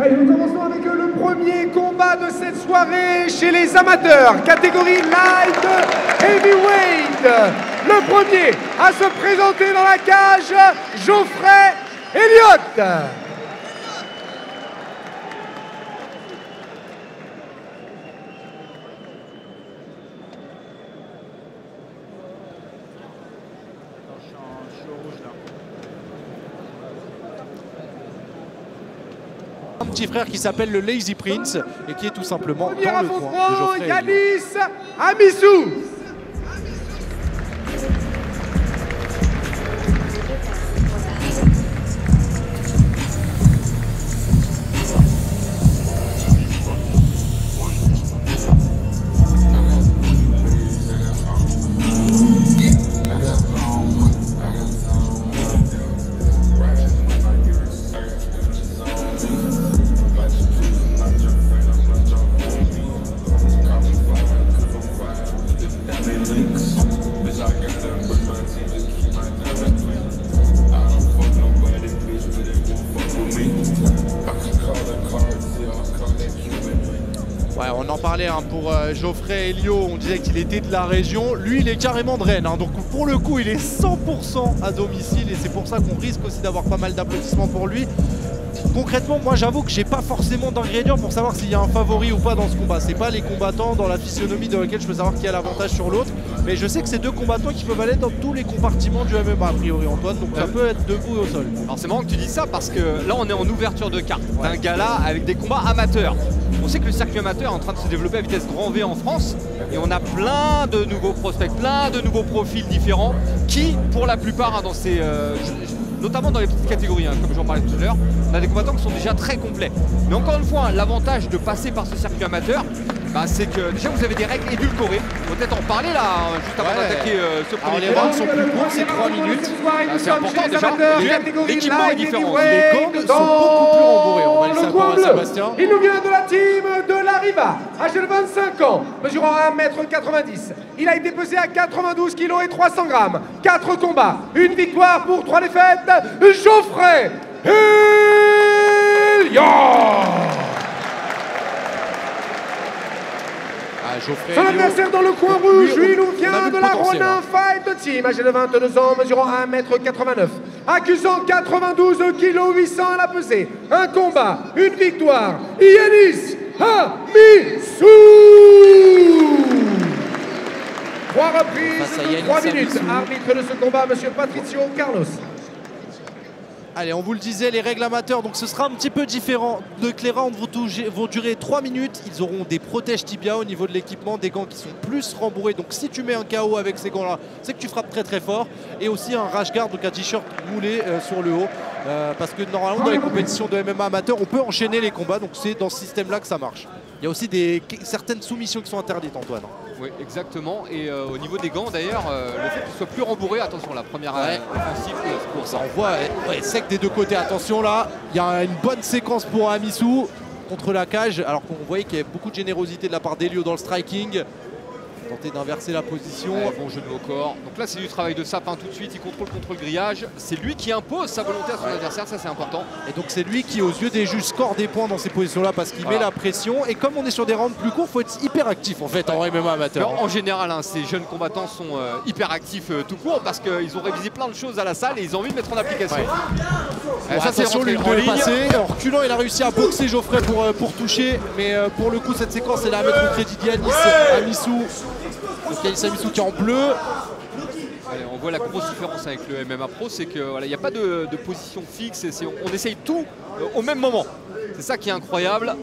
Allez, nous commençons avec le premier combat de cette soirée chez les amateurs, catégorie light heavyweight. Le premier à se présenter dans la cage, Geoffrey Elliott. Un petit frère qui s'appelle le Lazy Prince et qui est tout simplement Premier dans le coin de Geoffrey Elliott. Yanis Amisou. Ouais, on en parlait pour Geoffrey Elliott, on disait qu'il était de la région. Lui, il est carrément de Rennes, donc pour le coup, il est 100% à domicile et c'est pour ça qu'on risque aussi d'avoir pas mal d'applaudissements pour lui. Concrètement, moi j'avoue que j'ai pas forcément d'ingrédients pour savoir s'il y a un favori ou pas dans ce combat. C'est pas les combattants dans la physionomie dans lequel je peux savoir qui a l'avantage sur l'autre. Mais je sais que c'est deux combattants qui peuvent aller dans tous les compartiments du MMA a priori, Antoine. Donc ça peut être debout au sol. Alors c'est marrant que tu dis ça parce que là on est en ouverture de carte d'un gala avec des combats amateurs. On sait que le circuit amateur est en train de se développer à vitesse grand V en France et on a plein de nouveaux prospects, plein de nouveaux profils différents qui, pour la plupart, dans ces, notamment dans les petites catégories, comme j'en parlais tout à l'heure, on a des combattants qui sont déjà très complets. Mais encore une fois, l'avantage de passer par ce circuit amateur, c'est que déjà vous avez des règles édulcorées. On va peut-être en parler là, juste avant d'attaquer ce premier les rounds sont plus courts, c'est 3 minutes. C'est important déjà. L'équipement est différent. Les gangs sont beaucoup plus rembourrés. On va laisser la parole à Sébastien. Il nous vient de la team de la Riva, âgé de 25 ans, mesurant 1m90. Il a été pesé à 92 kg et 300 grammes. 4 combats, une victoire pour 3 défaites. Geoffrey Elliott. Son adversaire dans le coin rouge, lui nous vient de la Ronin Fight Team, âgé de 22 ans, mesurant 1m89, accusant 92 kg 800 à la pesée. Un combat, une victoire, Yanis Amisou. 3 reprises de 3 minutes. Arbitre de ce combat, monsieur Patricio Carlos. Allez, on vous le disait, les règles amateurs, donc ce sera un petit peu différent. Les rounds vont durer 3 minutes. Ils auront des protèges tibia au niveau de l'équipement, des gants qui sont plus rembourrés. Donc si tu mets un KO avec ces gants-là, c'est que tu frappes très très fort. Et aussi un rash guard, donc un t-shirt moulé sur le haut. Parce que normalement, dans les compétitions de MMA amateurs, on peut enchaîner les combats. Donc c'est dans ce système-là que ça marche. Il y a aussi certaines soumissions qui sont interdites, Antoine. Oui, exactement. Et au niveau des gants, d'ailleurs, le fait qu'ils soient plus rembourrés, attention, la première offensive, c'est pour ça. On voit sec des deux côtés. Attention là, il y a une bonne séquence pour Amisou contre la cage, alors qu'on voyait qu'il y avait beaucoup de générosité de la part d'Elliott dans le striking. Tenter d'inverser la position. Bon genou au corps. Donc là, c'est du travail de sapin tout de suite. Il contrôle contre le grillage. C'est lui qui impose sa volonté à son adversaire. Ça, c'est important. Et donc, c'est lui qui, aux yeux des juges, score des points dans ces positions-là parce qu'il met la pression. Et comme on est sur des rounds plus courts, il faut être hyper actif en fait en MMA amateur. En général, ces jeunes combattants sont hyper actifs tout court parce qu'ils ont révisé plein de choses à la salle et ils ont envie de mettre en application. Ça, c'est rentré en ligne. En reculant, il a réussi à boxer Geoffrey pour toucher. Mais pour le coup, cette séquence, elle est à mettre au crédit d'Yanis Amisou. Donc Yanis Amisou qui est en bleu. Allez, on voit la grosse différence avec le MMA Pro, c'est qu'il n'y a pas de position fixe, on essaye tout au même moment. C'est ça qui est incroyable.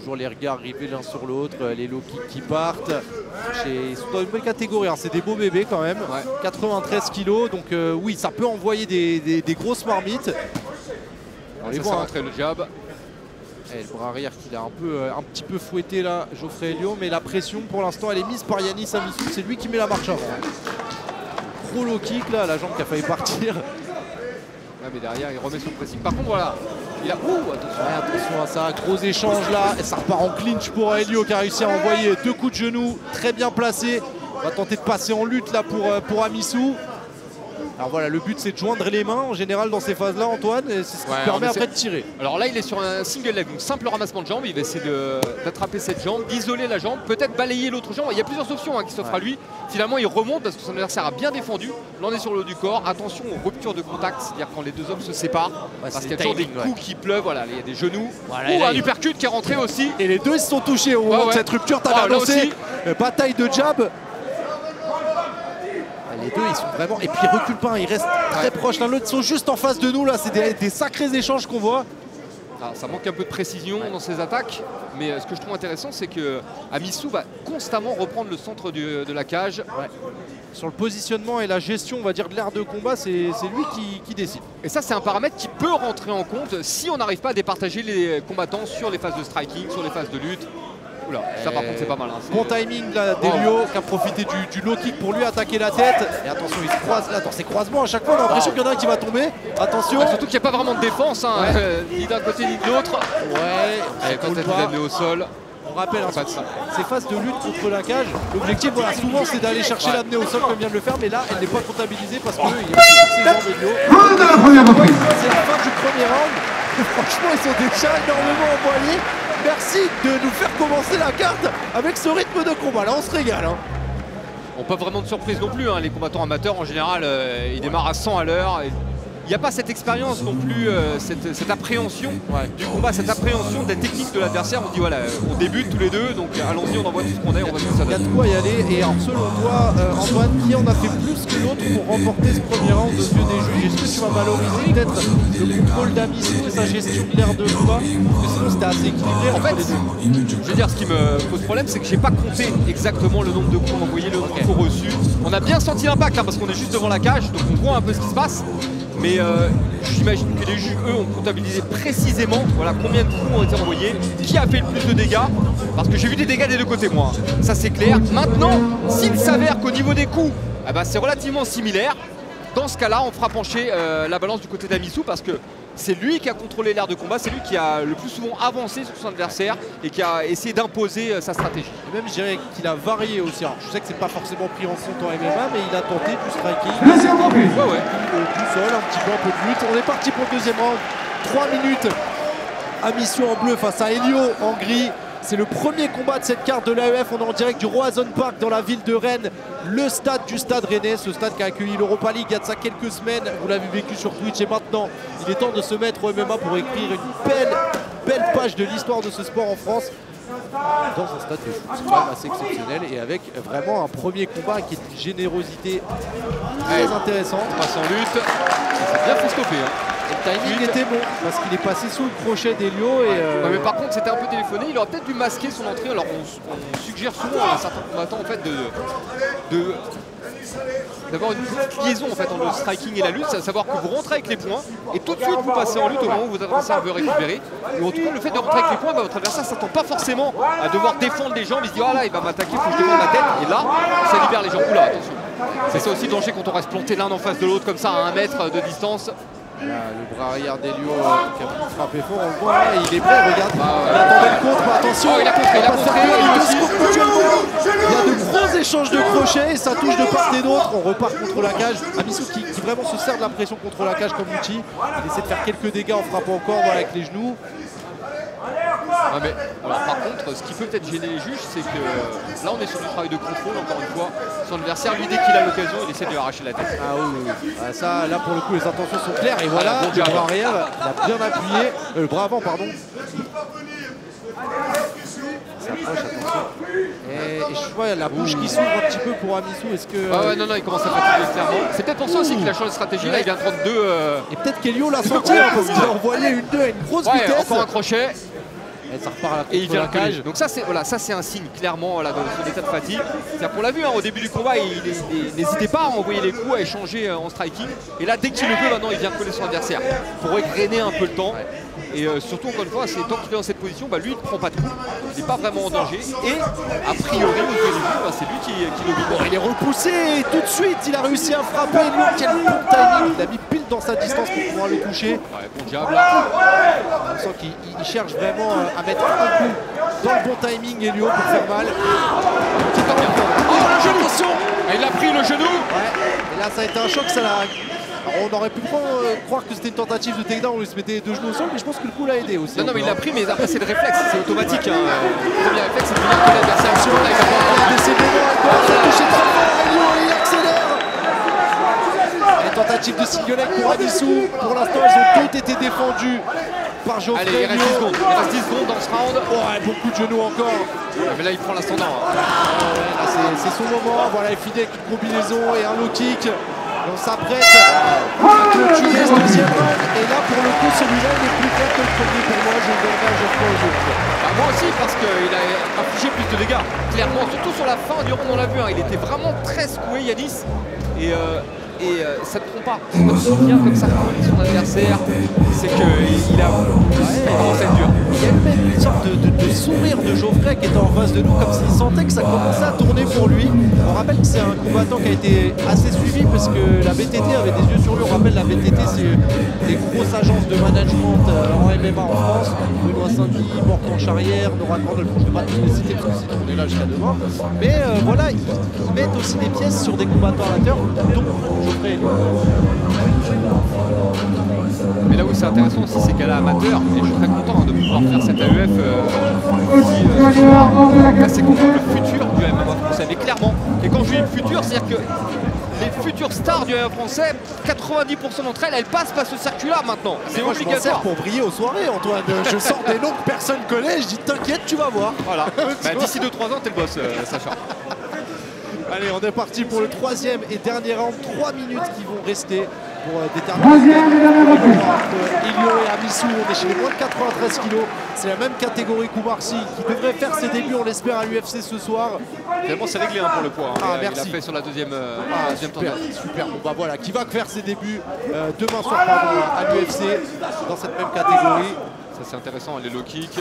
Toujours les regards rivés l'un sur l'autre, les low kicks qui partent. Ils sont dans une belle catégorie, c'est des beaux bébés quand même. 93 kilos, donc oui, ça peut envoyer des grosses marmites. On les voit rentrer le jab. Et le bras arrière qu'il a un petit peu fouetté là, Geoffrey Elliott, mais la pression pour l'instant elle est mise par Yanis Amisou, c'est lui qui met la marche avant. Gros low kick là, la jambe qui a failli partir. Ouais, mais derrière il remet son pressing. Par contre voilà, il a. Attention. Ouais, attention à ça, gros échange là, et ça repart en clinch pour Elliott qui a réussi à envoyer 2 coups de genou, très bien placés. On va tenter de passer en lutte là pour Amisou. Alors voilà, le but c'est de joindre les mains en général dans ces phases-là, Antoine, et c'est ce qui permet après de tirer. Alors là, il est sur un single leg, donc simple ramassement de jambes. Il va essayer d'attraper cette jambe, d'isoler la jambe, peut-être balayer l'autre jambe. Il y a plusieurs options qui s'offrent à lui. Finalement, il remonte parce que son adversaire a bien défendu. Là, on est sur le haut du corps. Attention aux ruptures de contact, c'est-à-dire quand les deux hommes se séparent, parce qu'il y a toujours des coups qui pleuvent. Voilà, il y a des genoux. Voilà, un uppercut qui est rentré aussi. Et les deux ils se sont touchés au moment de cette rupture. T'avais annoncé bataille de jab. Les deux ils sont vraiment, et puis ils reculent pas, ils restent très proches l'un de l'autre, ils sont juste en face de nous là, c'est des sacrés échanges qu'on voit. Alors, ça manque un peu de précision dans ses attaques, mais ce que je trouve intéressant c'est que Amisu va constamment reprendre le centre de la cage. Sur le positionnement et la gestion on va dire de l'aire de combat, c'est lui qui décide. Et ça c'est un paramètre qui peut rentrer en compte si on n'arrive pas à départager les combattants sur les phases de striking, sur les phases de lutte. Oula, ça par contre c'est pas mal. Bon timing là d'Helio qui a profité du low kick pour lui attaquer la tête. Et attention, il se croise là dans ces croisements. À chaque fois on a l'impression qu'il y en a un qui va tomber. Attention. Surtout qu'il n'y a pas vraiment de défense, ni d'un côté ni de l'autre. Quand elle est amenée au sol. On rappelle ces phases de lutte contre la cage. L'objectif souvent c'est d'aller chercher l'amener au sol comme vient de le faire. Mais là elle n'est pas comptabilisée parce qu'il y a ses jambes Helio. C'est la fin du premier round. Franchement ils sont déjà énormément envoyés. Merci de nous faire commencer la carte avec ce rythme de combat. Là, on se régale. On pas vraiment de surprise non plus. Les combattants amateurs, en général, ils démarrent à 100 à l'heure. Il n'y a pas cette expérience non plus, cette appréhension du combat, cette appréhension des techniques de l'adversaire. On dit voilà, on débute tous les deux, donc allons-y, on envoie tout ce qu'on a et on va tout ça. Il y a de quoi y aller. Et alors, selon toi, Antoine, qui en a fait plus que l'autre pour remporter ce premier round aux yeux des juges? Est-ce que tu vas valoriser peut-être le contrôle d'Amisu et sa gestion de l'air de combat? Parce que sinon, c'était assez équilibré. En fait, je veux dire, ce qui me pose problème, c'est que j'ai pas compté exactement le nombre de coups envoyés, le nombre de coups reçus. On a bien senti l'impact parce qu'on est juste devant la cage, donc on voit un peu ce qui se passe. Mais j'imagine que les juges, eux, ont comptabilisé précisément combien de coups ont été envoyés, qui a fait le plus de dégâts, parce que j'ai vu des dégâts des deux côtés, moi. Ça, c'est clair. Maintenant, s'il s'avère qu'au niveau des coups, c'est relativement similaire, dans ce cas-là, on fera pencher la balance du côté d'Amisu, parce que c'est lui qui a contrôlé l'aire de combat, c'est lui qui a le plus souvent avancé sur son adversaire et qui a essayé d'imposer sa stratégie. Et même, je dirais qu'il a varié aussi. Alors, je sais que c'est pas forcément pris en compte en MMA, mais il a tenté du striking. Deuxième round. Du sol, un petit peu, un peu de lutte. On est parti pour le deuxième round. 3 minutes. Amisu en bleu face à Helio en gris. C'est le premier combat de cette carte de l'AEF. On est en direct du Roazhon Park dans la ville de Rennes. Le stade du Stade Rennais, ce stade qui a accueilli l'Europa League il y a de ça quelques semaines. Vous l'avez vécu sur Twitch et maintenant, il est temps de se mettre au MMA pour écrire une belle page de l'histoire de ce sport en France. Dans un stade de foot, c'est quand même assez exceptionnel et avec vraiment un premier combat qui est d'une générosité très intéressante. On passe en lutte, c'est bien fait stopper. Le timing était bon parce qu'il est passé sous le crochet d'Helio. Mais par contre c'était un peu téléphoné, il aurait peut-être dû masquer son entrée. Alors on suggère souvent à certains combattants en fait d'avoir une petite liaison en fait entre le striking et la lutte, c'est à savoir que vous rentrez avec les points et tout de suite vous passez en lutte au moment où votre adversaire veut récupérer. Ou en tout cas le fait de rentrer avec les points, votre adversaire ne s'attend pas forcément à devoir défendre les jambes, il se dit ah là il va m'attaquer, il faut que je défende ma tête, et là ça libère les jambes. Oula, attention. C'est ça aussi le danger quand on reste planté l'un en face de l'autre comme ça à 1 mètre de distance. Là, le bras arrière d'Helio qui a pu frapper fort, on le voit là, il est prêt, regarde, il attendait le contre, attention, il a contré, il y a de gros échanges de crochets et ça touche de part et d'autre, on repart contre la cage. Amisu qui vraiment se sert de la pression contre la cage comme outil, il essaie de faire quelques dégâts en frappant encore avec les genoux. Mais, alors, par contre, ce qui peut peut-être gêner les juges, c'est que là on est sur du travail de contrôle, encore une fois. Son adversaire, lui, dès qu'il a l'occasion, il essaie de lui arracher la tête. Ah oui. Ça, là pour le coup, les intentions sont claires. Et voilà, le bras arrière, il a bien appuyé. Le bras avant, pardon. Ça approche, attention. Et je vois la bouche qui s'ouvre un petit peu pour Amisu. Est-ce que. Non, il commence à fatiguer clairement. C'est peut-être pour ça aussi qu'il a changé de stratégie. Là, il vient de prendre 2. Et peut-être qu'Helio l'a senti, parce qu'il a envoyé une 2 à une grosse vitesse. Encore un crochet. Et ça repart et il vient la cage. Donc ça c'est un signe clairement dans son état de fatigue. On l'a vu au début du combat, il n'hésitait pas à envoyer les coups, à échanger en striking. Et là dès qu'il le peut maintenant il vient coller son adversaire pour égrener un peu le temps. Et surtout encore une fois, c'est tant qu'il est dans cette position, lui il ne prend pas de coups, il n'est pas vraiment en danger. Et a priori c'est lui qui le bon, il est repoussé et tout de suite il a réussi à frapper. Lui, quel bon timing, il a mis pile dans sa distance pour pouvoir le toucher. Bon jab là. On sent qu'il cherche vraiment à mettre un coup dans le bon timing Helio pour faire mal. Oh le genou. Il a pris le genou. Et là ça a été un choc, ça l'a Alors, on aurait pu croire que c'était une tentative de takedown où il se mettait les deux genoux au sol, mais je pense que le coup l'a aidé aussi. Non, mais il l'a pris, mais après c'est le réflexe, c'est automatique. Le premier réflexe, c'est de venir que l'adversaire Décidément, encore, ça a touché très fort Elio et il accélère. Et tentative de single leg pour Amisu. Pour l'instant, elles ont toutes été défendues par Geoffrey. Allez, il reste 10 secondes. Il reste 10 secondes dans ce round. Ouais, beaucoup de genoux encore. Mais là, il prend l'ascendant. C'est son moment. Voilà, il finit avec une combinaison et un low kick. Et on s'apprête à clôturer ce deuxième round. Et là, pour le coup, celui-là, il est plus clair que le premier pour moi. Je le donnerai à Geoffrey aujourd'hui. Moi aussi, parce qu'il a infligé plus de dégâts. Clairement, surtout sur la fin du round, on l'a vu. Il était vraiment très secoué, Yanis. Et ça ne trompe pas. Quand il vient comme ça coller son adversaire, c'est qu'il a vraiment fait dur. Il y a même une sorte de sourire de Geoffrey qui était en face de nous, comme s'il sentait que ça commençait à tourner pour lui. On rappelle que c'est un combattant qui a été assez suivi parce que la BTT avait des yeux sur lui. On rappelle, la BTT, c'est des grosses agences de management en MMA en France. Benoît Saint-Denis, Morgan Charrière, Nora Cornell, je ne vais pas tous les citer parce que c'est tourné là jusqu'à demain. Mais voilà, ils mettent aussi des pièces sur des combattants amateurs, dont Geoffrey Elio. Mais là où c'est intéressant aussi, c'est qu'elle est amateur, et je suis très content de pouvoir faire cette AEF c'est contre le futur du MMA français. Mais clairement, et quand je dis le futur, c'est-à-dire que les futures stars du MMA français, 90% d'entre elles, elles passent par ce circuit-là maintenant. C'est obligatoire. Pour briller aux soirées, Antoine. Je sors des noms que personne connaît, je dis t'inquiète, tu vas voir. Voilà. D'ici 2-3 ans, t'es le boss, Sacha. Allez, on est parti pour le troisième et dernier round. 3 minutes qui vont rester pour déterminer entre Elio et Amisu. On est chez les moins de 93 kg. C'est la même catégorie qu'Oumarcy qui devrait faire ses débuts, on l'espère, à l'UFC ce soir. Finalement, c'est réglé pour le poids. Merci. Il a fait sur la deuxième super. Bon, bah voilà, qui va faire ses débuts demain soir à l'UFC dans cette même catégorie. Ça, c'est intéressant, les low kicks.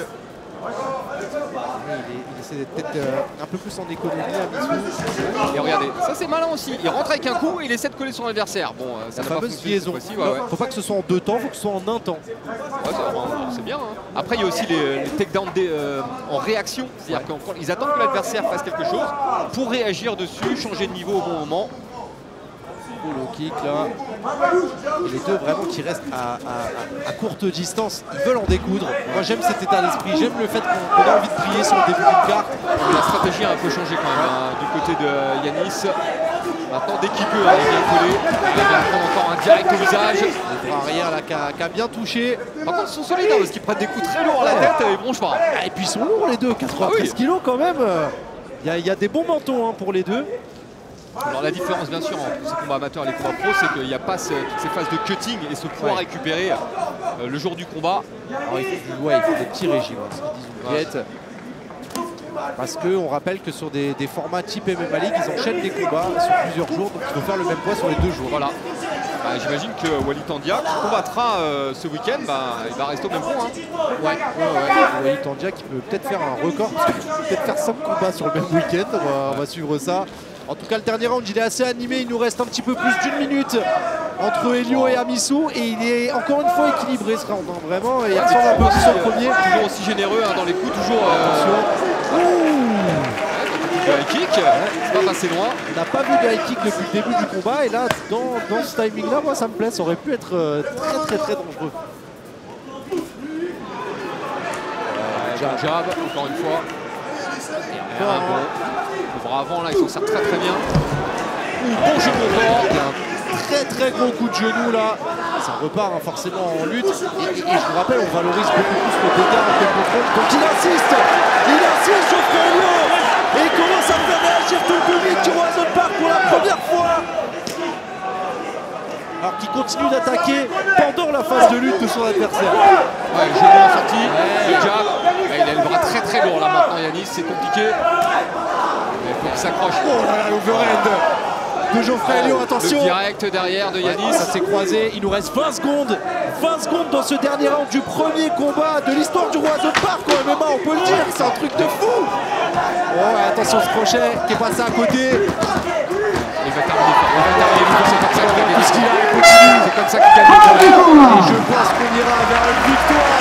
Il essaie d'être peut-être un peu plus en économie à Amisu. Et regardez, ça c'est malin aussi. Il rentre avec un coup et il essaie de coller son adversaire. Bon, ça la fameuse liaison. Faut pas que ce soit en 2 temps, faut que ce soit en 1 temps. Ouais, c'est bien. Après, il y a aussi les takedowns en réaction. C'est-à-dire qu'ils attendent que l'adversaire fasse quelque chose pour réagir dessus, changer de niveau au bon moment. Low kick là. Et les deux vraiment qui restent à courte distance, ils veulent en découdre. Moi j'aime cet état d'esprit, j'aime le fait qu'on a envie de prier sur le début d'une carte. La stratégie a un peu changé quand même du côté de Yanis. Maintenant dès qu'il peut, il vient coller. Il vient prendre encore un direct au visage. Le bras arrière là qui a bien touché. Par contre ils sont solides parce qu'ils prennent des coups très lourds à la tête et bronchent pas. Et puis ils sont lourds les deux, 93 kg quand même. Il y a des bons mentons pour les deux. Alors la différence bien sûr entre ces combats amateurs et les combats pro, c'est qu'il n'y a pas toutes ces phases de cutting et ce poids récupéré le jour du combat. Alors, il faut des petits régimes, ce qu'ils disent parce qu'on rappelle que sur des formats type MMA League, ils enchaînent des combats sur plusieurs jours, donc il faut faire le même poids sur les 2 jours. Voilà. J'imagine que Walid Tandia qui combattra ce week-end, il va rester au même point. Walid Tandia qui peut peut-être faire un record, parce qu'il peut peut-être faire 5 combats sur le même week-end, on va suivre ça. En tout cas, le dernier round, il est assez animé. Il nous reste un petit peu plus d'1 minute entre Elio et Amisu. Et il est encore une fois équilibré ce round. Vraiment, il ressemble un peu plus au premier. Toujours aussi généreux dans les coups, toujours. High kick, c'est pas passé loin. On n'a pas vu de high kick depuis le début du combat. Et là, dans ce timing-là, moi, ça me plaît. Ça aurait pu être très dangereux. Jab, encore une fois. Le bras avant là, il s'en sert très bien. Bon jeu confort. Il y a un très gros coup de genou là. Ça repart forcément en lutte. Et je vous rappelle, on valorise beaucoup plus le dégât en plein contrôle. Donc il insiste, Geoffrey Elio. Et il commence à faire réagir tout le public du Roison Park pour la première fois. Alors qu'il continue d'attaquer pendant la phase de lutte de son adversaire. Ouais, le genou en sortie, le jab. Il a le bras très lourd là maintenant, Yanis, c'est compliqué. Il faut qu'il s'accroche. Oh là là, l'overhead de Geoffrey Elio, attention. Le direct derrière de Yanis. Ça s'est croisé, il nous reste 20 secondes. 20 secondes dans ce dernier round du premier combat de l'histoire du Roison Park au MMA, on peut le dire, c'est un truc de fou. Oh, attention ce crochet qui est passé à côté. Il va terminer, c'est comme ça qu'il gagne. Et je pense qu'on ira vers une victoire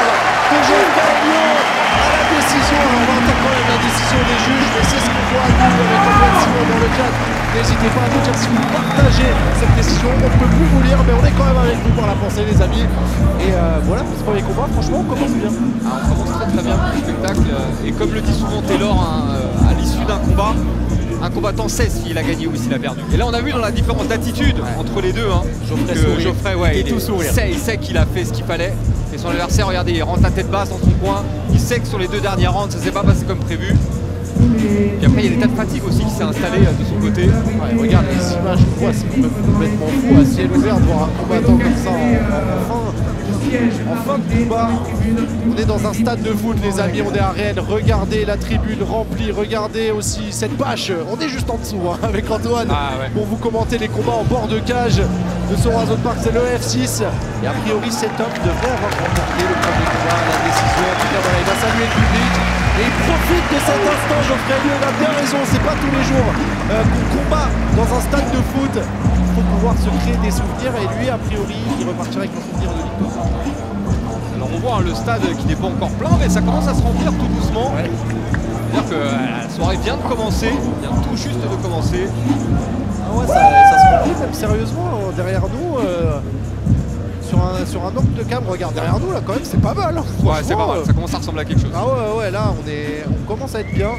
de Geoffrey Elio à la décision. Alors on va entendre quand même la décision des juges, mais c'est ce qu'on voit nous avec le Simon dans le chat. N'hésitez pas à nous dire si vous partagez cette décision. On ne peut plus vous lire, mais on est quand même avec vous pour la pensée, les amis. Et voilà pour ce premier combat. Franchement, on commence bien. Ah, on commence très bien le spectacle. Et comme le dit souvent Taylor, hein, à l'issue d'un combat, un combattant sait s'il a gagné ou s'il a perdu. Et là, on a vu dans la différence d'attitude entre les deux, hein, Geoffrey, ouais, il sait qu'il a fait ce qu'il fallait. Et son adversaire, regardez, il rentre la tête basse dans son coin. Il sait que sur les deux derniers rounds, ça s'est pas passé comme prévu. Puis après, il y a des tas de fatigue aussi qui s'est installé de son côté. Ouais, regarde les images, c'est complètement fou à ciel ouvert de voir un combattant comme ça en fin de combat. On est dans un stade de foot, les amis, on est à Rennes. Regardez la tribune remplie, regardez aussi cette bâche. On est juste en dessous hein, avec Antoine pour vous commenter les combats en bord de cage de ce Horizon Park. C'est le F6 et a priori cet homme devrait remporter le premier combat, la décision. En tout cas, voilà, il va saluer le public. Et il profite de cet instant, Geoffrey Elliot a bien raison, c'est pas tous les jours qu'on combat dans un stade de foot. Il faut pouvoir se créer des souvenirs et lui, a priori, il repartira avec un souvenir de victoire. Alors on voit hein, le stade qui n'est pas encore plein, mais ça commence à se remplir tout doucement. Ouais. C'est-à-dire que la soirée vient de commencer, vient tout juste de commencer. Ah ouais, ça se remplit même sérieusement derrière nous. Sur un angle de cam, regarde derrière nous là quand même c'est pas mal. Hein, ouais c'est pas mal, ça commence à ressembler à quelque chose. Ah ouais là on commence à être bien.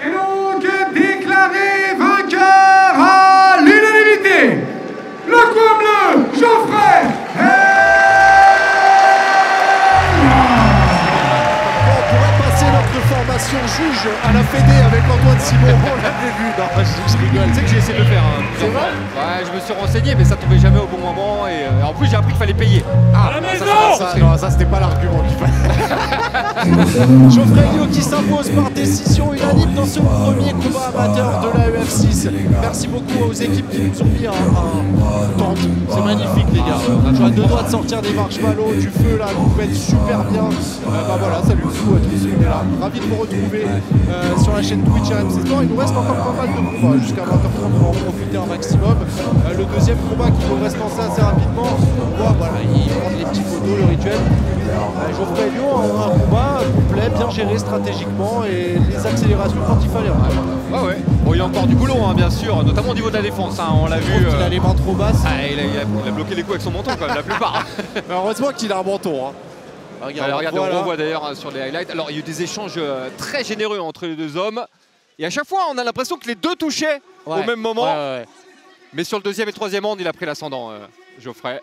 Et donc déclaré vainqueur à l'unanimité, le coin bleu, Geoffrey formation juge à la Fédé avec Antoine Simon, on l'avait vu, non je rigole. Tu sais que j'ai essayé de le faire. Hein, c'est vrai. Ouais, je me suis renseigné mais ça tombait jamais au bon moment et en plus j'ai appris qu'il fallait payer. Ah, à la maison. Ça c'était pas l'argument qu'il fallait. Geoffrey Elliot qui s'impose par décision unanime dans ce premier combat amateur de la UFC6. Merci beaucoup aux équipes qui nous ont mis un tente. C'est magnifique les gars. On a deux doigts de sortir des marshmallows, du feu là, vous faites super bien. Bah voilà, salut vous à tous, on est là. Ravi de vous retrouver sur la chaîne Twitch RMC Sport. Il nous reste encore pas mal de combats jusqu'à 20h30 pour en profiter un maximum. Le deuxième combat qui devrait se lancer assez rapidement. On voit, voilà, ils prennent les petites photos, le rituel. Geoffrey Elliot, un combat complet, bien géré stratégiquement et les accélérations quand il fallait. Ouais. Bon, il y a encore du boulot, hein, bien sûr, notamment au niveau de la défense. Hein, on l'a vu. Il a les mains trop basses. Il a bloqué les coups avec son menton, quand même, la plupart. Mais heureusement qu'il a un menton. Hein. Regarde, on revoit d'ailleurs sur les highlights. Alors, il y a eu des échanges très généreux entre les deux hommes. Et à chaque fois, on a l'impression que les deux touchaient au même moment. Mais sur le deuxième et troisième round, il a pris l'ascendant, Geoffrey.